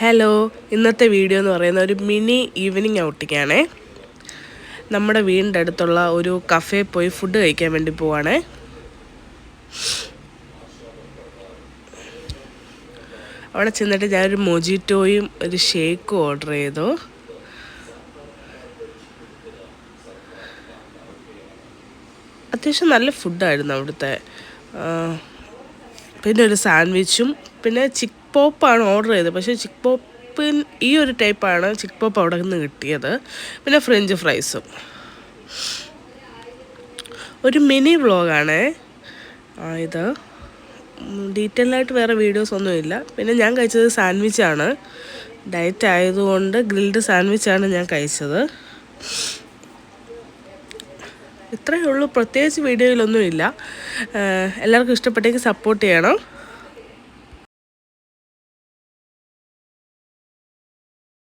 Hello, ഇന്നത്തെ video എന്ന് പറയുന്ന ഒരു മിനി ഈവനിങ് ഔട്ടിങ്ങാണേ. നമ്മുടെ വീടിൻ്റെ അടുത്തുള്ള ഒരു കഫേ പോയി ഫുഡ് കഴിക്കാൻ വേണ്ടി പോവാണേ. അവിടെ ചെന്നിട്ട് ഞാനൊരു മൊജിറ്റോയും ഒരു ഷേക്കും ഓർഡർ ചെയ്തു. അത്യാവശ്യം നല്ല ഫുഡായിരുന്നു അവിടുത്തെ. പിന്നെ ഒരു സാൻഡ്വിച്ചും, പിന്നെ ചിക്ക് പോപ്പാണ് ഓർഡർ ചെയ്തത്. പക്ഷേ ചിക്ക് പോപ്പ് ഈ ഒരു ടൈപ്പാണ് ചിക്ക് പോപ്പ് അവിടെ നിന്ന് കിട്ടിയത്. പിന്നെ ഫ്രഞ്ച് ഫ്രൈസും. ഒരു മിനി വ്ളോഗാണേ ഇത്. ഡീറ്റെയിലായിട്ട് വേറെ വീഡിയോസ് ഒന്നുമില്ല. പിന്നെ ഞാൻ കഴിച്ചത് സാൻഡ്വിച്ചാണ്. ഡയറ്റ് ആയതുകൊണ്ട് ഗ്രിൽഡ് സാൻഡ്വിച്ചാണ് ഞാൻ കഴിച്ചത്. ഇത്രയേ ഉള്ളൂ, പ്രത്യേകിച്ച് വീഡിയോയിലൊന്നുമില്ല. എല്ലാവർക്കും ഇഷ്ടപ്പെട്ടെങ്കിൽ സപ്പോർട്ട് ചെയ്യണം.